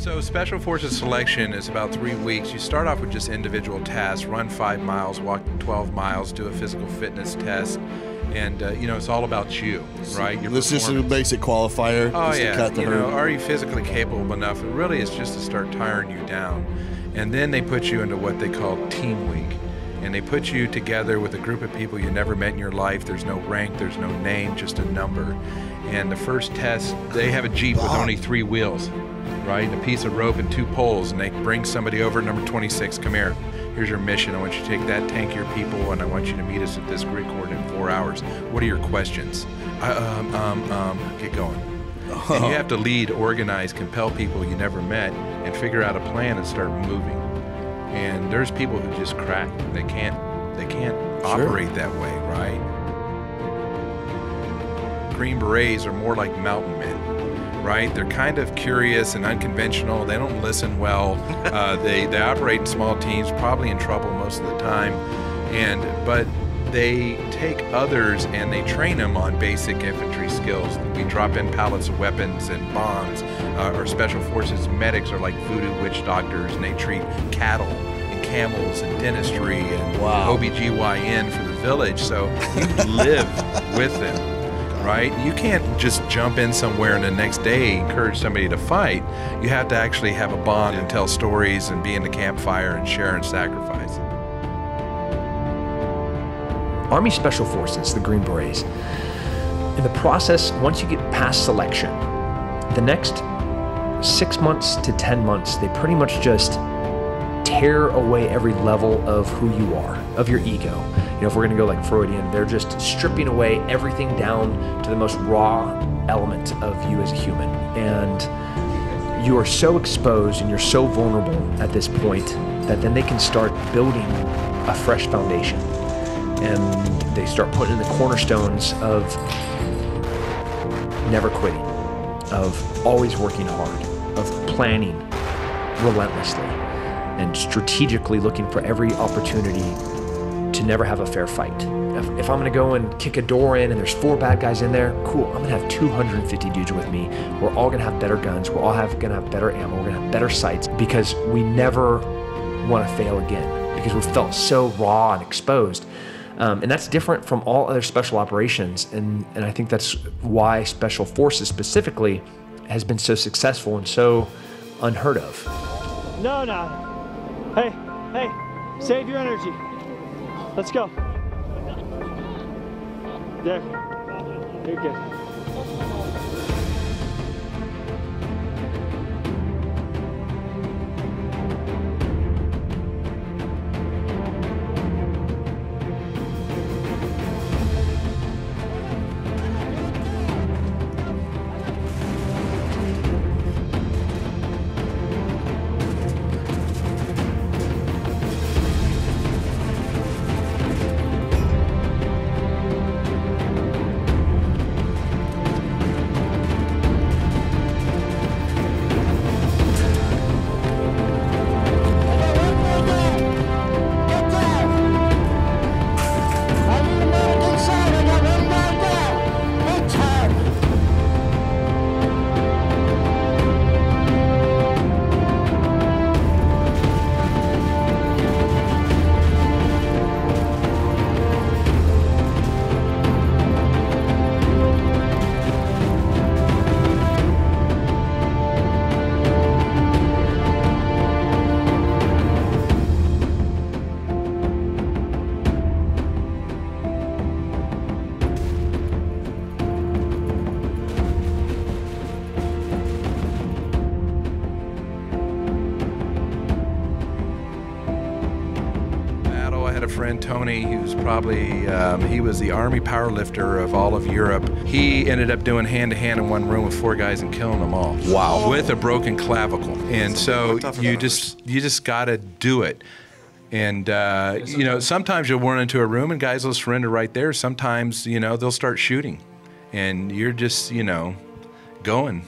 So Special Forces selection is about 3 weeks. You start off with just individual tasks, run 5 miles, walk 12 miles, do a physical fitness test, and you know, it's all about you, right? This is just a basic qualifier. Oh just yeah, to cut the you herd. know, are you physically capable enough? And really it's just to start tiring you down. And then they put you into what they call Team Week. And they put you together with a group of people you never met in your life. There's no rank, there's no name, just a number. And the first test, they have a Jeep with only 3 wheels, right? And a piece of rope and 2 poles, and they bring somebody over, number 26, come here. Here's your mission. I want you to take that tank of your people, and I want you to meet us at this grid coordinate in 4 hours. What are your questions? Get going. And you have to lead, organize, compel people you never met, and figure out a plan and start moving. And there's people who just crack. They can't operate that way, right? Green Berets are more like mountain men, right? They're kind of curious and unconventional. They don't listen well. They operate in small teams, probably in trouble most of the time. But they take others and they train them on basic infantry skills. We drop in pallets of weapons and bombs. Our Special Forces medics are like voodoo witch doctors, and they treat cattle and camels and dentistry and OBGYN for the village. So you live with them, right? You can't just jump in somewhere and the next day encourage somebody to fight. You have to actually have a bond and tell stories and be in the campfire and share and sacrifice. Army Special Forces, the Green Berets, in the process, once you get past selection, the next 6 months to 10 months, they pretty much just tear away every level of who you are, of your ego. You know, if we're gonna go like Freudian, they're just stripping away everything down to the most raw element of you as a human. And you are so exposed and you're so vulnerable at this point that then they can start building a fresh foundation. And they start putting in the cornerstones of never quitting, of always working hard, of planning relentlessly, and strategically looking for every opportunity to never have a fair fight. If I'm gonna go and kick a door in and there's 4 bad guys in there, cool, I'm gonna have 250 dudes with me. We're all gonna have better guns, we're all gonna have better ammo, we're gonna have better sights, because we never wanna fail again, because we felt so raw and exposed. And that's different from all other special operations, and I think that's why Special Forces specifically has been so successful and so unheard of. No. Hey, save your energy. Let's go. There. You're good. Friend Tony, who's probably, he was the Army powerlifter of all of Europe. He ended up doing hand-to-hand in one room with 4 guys and killing them all. Wow. With a broken clavicle. And so you just gotta do it. And, you know, sometimes you'll run into a room and guys will surrender right there. Sometimes, you know, they'll start shooting. And you're just, you know, going.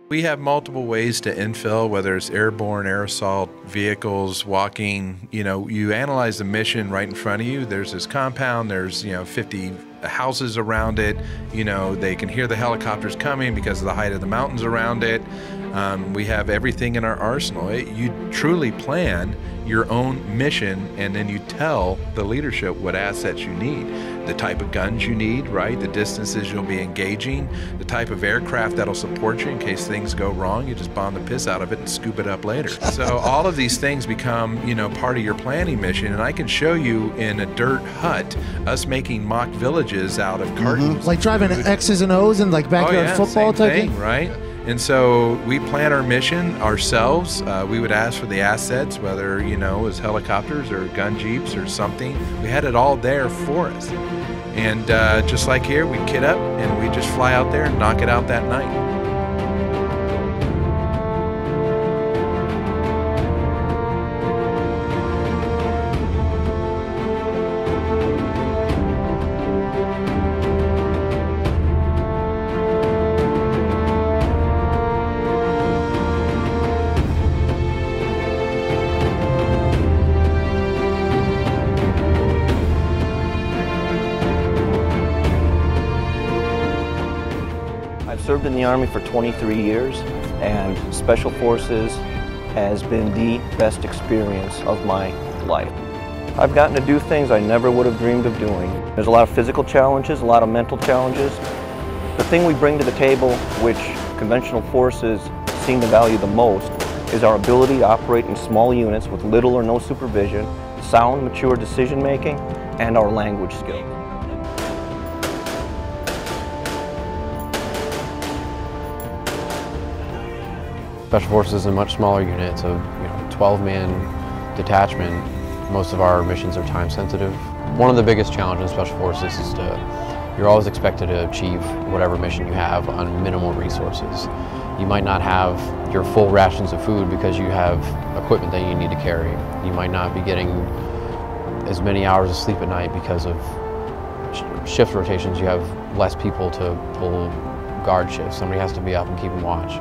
We have multiple ways to infill, whether it's airborne, air assault, vehicles, walking. You know, you analyze the mission right in front of you. There's this compound, there's, you know, 50 houses around it. You know, they can hear the helicopters coming because of the height of the mountains around it. We have everything in our arsenal. You truly plan your own mission, and then you tell the leadership what assets you need, the type of guns you need, right? The distances you'll be engaging, the type of aircraft that'll support you in case things go wrong. You just bomb the piss out of it and scoop it up later. So all of these things become, you know, part of your planning mission. And I can show you in a dirt hut us making mock villages out of cartons. Like driving X's and O's and like backyard football type thing, right? And so we plan our mission ourselves. We would ask for the assets, whether, you know, it was helicopters or gun jeeps or something. We had it all there for us. And just like here, we'd kit up and we'd just fly out there and knock it out that night. Served in the Army for 23 years, and Special Forces has been the best experience of my life. I've gotten to do things I never would have dreamed of doing. There's a lot of physical challenges, a lot of mental challenges. The thing we bring to the table, which conventional forces seem to value the most, is our ability to operate in small units with little or no supervision, sound, mature decision-making, and our language skills. Special Forces is a much smaller unit. It's a 12-man detachment. Most of our missions are time sensitive. One of the biggest challenges in Special Forces is you're always expected to achieve whatever mission you have on minimal resources. You might not have your full rations of food because you have equipment that you need to carry. You might not be getting as many hours of sleep at night because of shift rotations. You have less people to pull guard shifts. Somebody has to be up and keep them watch.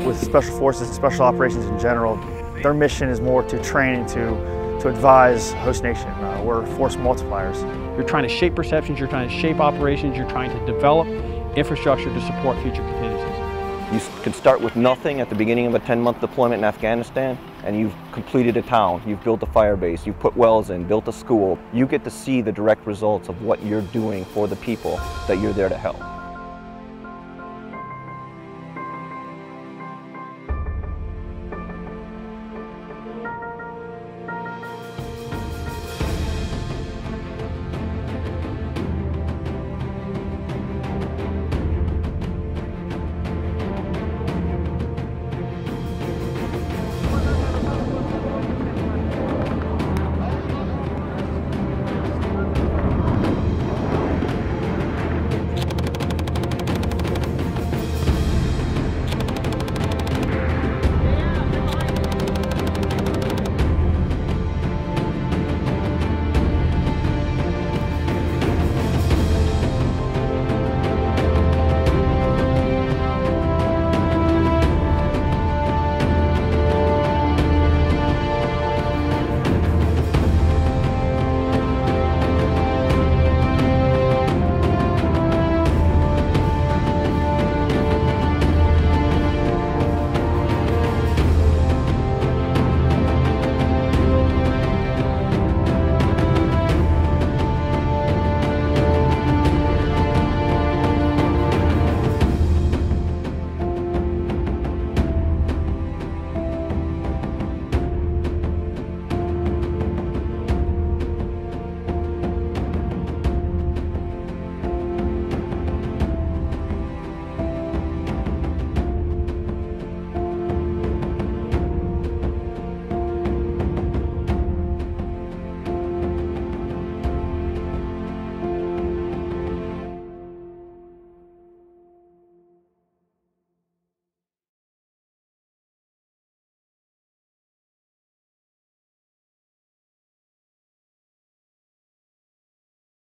With Special Forces and Special Operations in general, their mission is more to train and to advise host nation. We're force multipliers. You're trying to shape perceptions, you're trying to shape operations, you're trying to develop infrastructure to support future contingencies. You can start with nothing at the beginning of a 10-month deployment in Afghanistan, and you've completed a town, you've built a fire base, you've put wells in, built a school. You get to see the direct results of what you're doing for the people that you're there to help.